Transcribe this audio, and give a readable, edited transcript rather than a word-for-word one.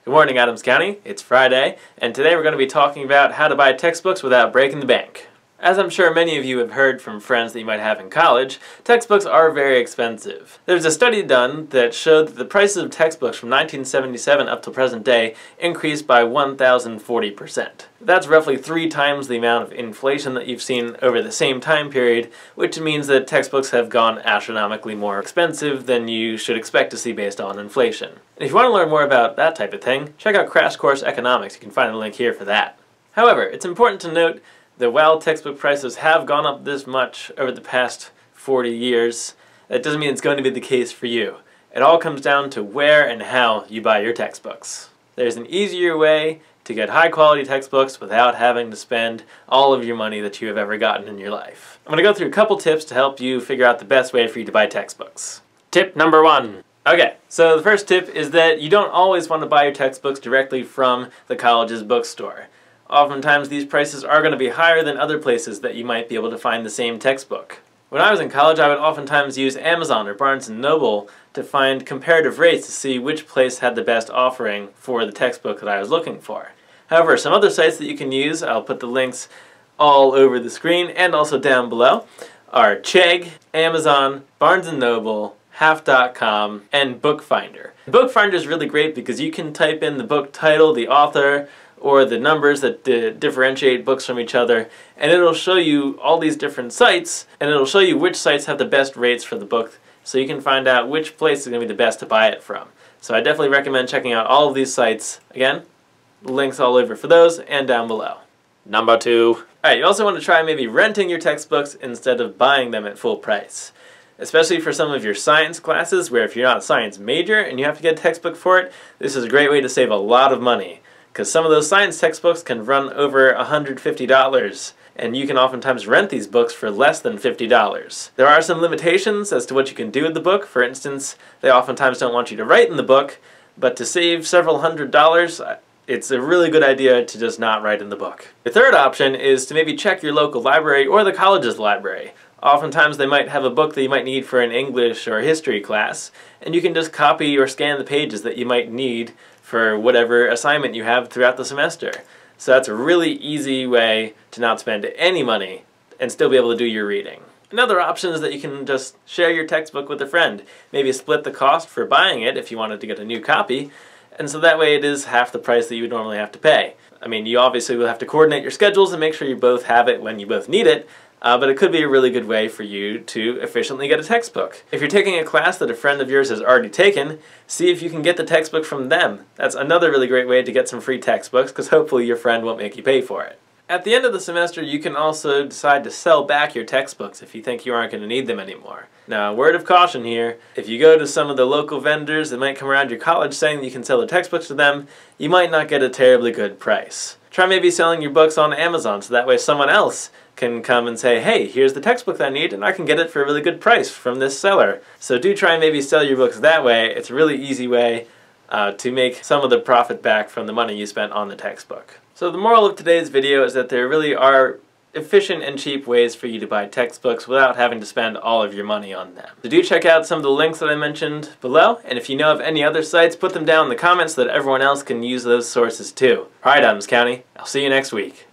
Good morning, Adams County. It's Friday, and today we're going to be talking about how to buy textbooks without breaking the bank. As I'm sure many of you have heard from friends that you might have in college, textbooks are very expensive. There's a study done that showed that the prices of textbooks from 1977 up to present day increased by 1,040%. That's roughly 3 times the amount of inflation that you've seen over the same time period, which means that textbooks have gone astronomically more expensive than you should expect to see based on inflation. And if you want to learn more about that type of thing, check out Crash Course Economics. You can find a link here for that. However, it's important to note that while textbook prices have gone up this much over the past 40 years, that doesn't mean it's going to be the case for you. It all comes down to where and how you buy your textbooks. There's an easier way to get high quality textbooks without having to spend all of your money that you have ever gotten in your life. I'm going to go through a couple tips to help you figure out the best way for you to buy textbooks. Tip number 1. Okay, so the first tip is that you don't always want to buy your textbooks directly from the college's bookstore. Oftentimes these prices are going to be higher than other places that you might be able to find the same textbook. When I was in college, I would oftentimes use Amazon or Barnes & Noble to find comparative rates to see which place had the best offering for the textbook that I was looking for. However, some other sites that you can use, I'll put the links all over the screen and also down below, are Chegg, Amazon, Barnes & Noble, Half.com, and Bookfinder. Bookfinder is really great because you can type in the book title, the author, or the numbers that differentiate books from each other, and it'll show you all these different sites, and it'll show you which sites have the best rates for the book, so you can find out which place is going to be the best to buy it from. So I definitely recommend checking out all of these sites. Again, links all over for those and down below. Number 2. Alright, you also want to try maybe renting your textbooks instead of buying them at full price. Especially for some of your science classes, where if you're not a science major and you have to get a textbook for it, this is a great way to save a lot of money. Because some of those science textbooks can run over $150, and you can oftentimes rent these books for less than $50. There are some limitations as to what you can do with the book. For instance, they oftentimes don't want you to write in the book, but to save several $100s, it's a really good idea to just not write in the book. The third option is to maybe check your local library or the college's library. Oftentimes they might have a book that you might need for an English or history class, and you can just copy or scan the pages that you might need for whatever assignment you have throughout the semester. So that's a really easy way to not spend any money and still be able to do your reading. Another option is that you can just share your textbook with a friend. Maybe split the cost for buying it if you wanted to get a new copy, and so that way it is half the price that you would normally have to pay. I mean, you obviously will have to coordinate your schedules and make sure you both have it when you both need it, but it could be a really good way for you to efficiently get a textbook. If you're taking a class that a friend of yours has already taken, see if you can get the textbook from them. That's another really great way to get some free textbooks, because hopefully your friend won't make you pay for it. At the end of the semester, you can also decide to sell back your textbooks if you think you aren't going to need them anymore. Now, a word of caution here, if you go to some of the local vendors that might come around your college saying that you can sell the textbooks to them, you might not get a terribly good price. Try maybe selling your books on Amazon, so that way someone else can come and say, hey, here's the textbook that I need, and I can get it for a really good price from this seller. So do try and maybe sell your books that way. It's a really easy way to make some of the profit back from the money you spent on the textbook. So the moral of today's video is that there really are efficient and cheap ways for you to buy textbooks without having to spend all of your money on them. So do check out some of the links that I mentioned below, and if you know of any other sites, put them down in the comments so that everyone else can use those sources too. Alright, Adams County, I'll see you next week.